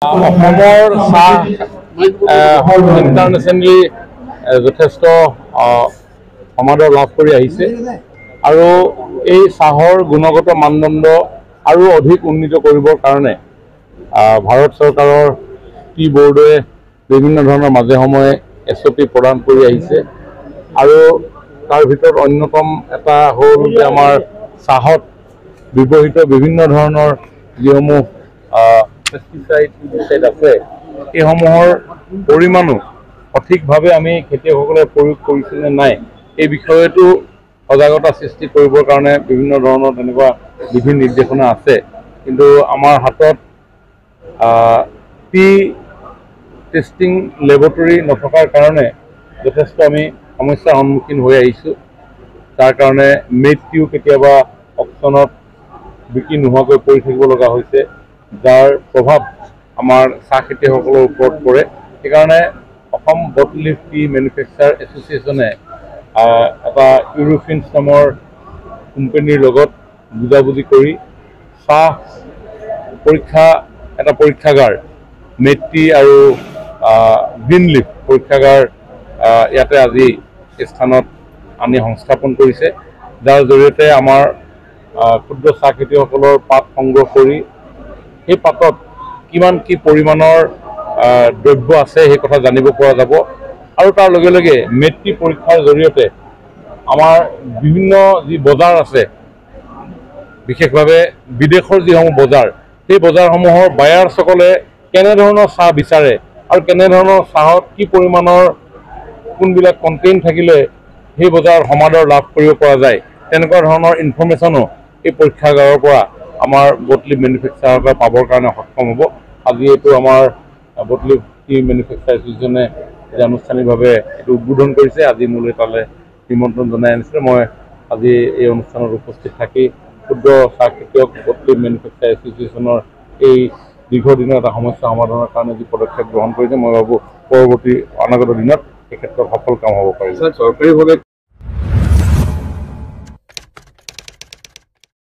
অসমৰ চাহ ইণ্টাৰনেশ্যনেলি যথেষ্ট সমাদৰ লাভ কৰি আহিছে আৰু এই চাহৰ গুণগত মানদণ্ড আৰু অধিক উন্নীত কৰিবৰ কাৰণে ভাৰত চৰকাৰৰ টি বোৰ্ডে বিভিন্ন ধৰণৰ মাজে সময়ে SOP প্ৰদান কৰি আহিছে আৰু তাৰ ভিতৰত অন্যতম এটা হ'ল যে আমাৰ চাহত ব্যৱহৃত বিভিন্ন ধৰণৰ যিসমূহ পেষ্টিচাইড আছে সেইসমূহৰ পৰিমাণো সঠিকভাৱে আমি খেতিয়কসকলে প্ৰয়োগ কৰিছে নে নাই এই বিষয়টো সজাগতা সৃষ্টি কৰিবৰ কাৰণে বিভিন্ন ধৰণৰ তেনেকুৱা বিধি নিৰ্দেশনা আছে কিন্তু আমাৰ হাতত টি টেষ্টিং লেবৰেটৰী নথকাৰ কাৰণে যথেষ্ট আমি সমস্যাৰ সন্মুখীন হৈ আহিছোঁ তাৰ কাৰণে মেড টিও কেতিয়াবা অপশ্যনত বিক্ৰী নোহোৱাকৈ পৰি থাকিব লগা হৈছে যাৰ প্ৰভাৱ আমাৰ চাহ খেতিয়কসকলৰ ওপৰত পৰে সেইকাৰণে অসম বটলিফ টি মেনুফেকচাৰ এছ'চিয়েশ্যনে এটা ইউৰোফিন্স নামৰ কোম্পানীৰ লগত বুজাবুজি কৰি চাহ এটা পৰীক্ষাগাৰ মেড টি আৰু গ্ৰীণ লিফ পৰীক্ষাগাৰ ইয়াতে আজি এই স্থানত আনি সংস্থাপন কৰিছে যাৰ জৰিয়তে আমাৰ ক্ষুদ্ৰ চাহ খেতিয়কসকলৰ পাত সংগ্ৰহ কৰি সেই পাতত কিমান কি পৰিমাণৰ দ্ৰব্য আছে সেই কথা জানিব পৰা যাব আৰু তাৰ লগে লগে মেড টি পৰীক্ষাৰ জৰিয়তে আমাৰ বিভিন্ন যি বজাৰ আছে বিশেষভাৱে বিদেশৰ যিসমূহ বজাৰ সেই বজাৰসমূহৰ বায়াৰ্ছসকলে কেনেধৰণৰ চাহ বিচাৰে আৰু কেনেধৰণৰ চাহত কি পৰিমাণৰ কোনবিলাক কণ্টেইন থাকিলে সেই বজাৰ সমাদৰ লাভ কৰিব পৰা যায় তেনেকুৱা ধৰণৰ ইনফৰমেশ্যনো এই পৰীক্ষাগাৰৰ পৰা আমাৰ বটলিফ মেনুফেকচাৰৰ পৰা পাবৰ কাৰণে সক্ষম হ'ব আজি এইটো আমাৰ বটলিফ টি মেনুফেকচাৰ এছ'চিয়েশ্যনে আনুষ্ঠানিকভাৱে এইটো উদ্বোধন কৰিছে আজি মোলৈ তালৈ নিমন্ত্ৰণ জনাই আনিছিলে মই আজি এই অনুষ্ঠানত উপস্থিত থাকি ক্ষুদ্ৰ চাহ খেতিয়ক বটলিফ মেনুফেকচাৰ এছ'চিয়েশ্যনৰ এই দীৰ্ঘদিনৰ এটা সমস্যা সমাধানৰ কাৰণে যি পদক্ষেপ গ্ৰহণ কৰিছে মই ভাবোঁ পৰৱৰ্তী অনাগত দিনত এই ক্ষেত্ৰত সফল কাম হ'ব পাৰিব। চৰকাৰীভাৱে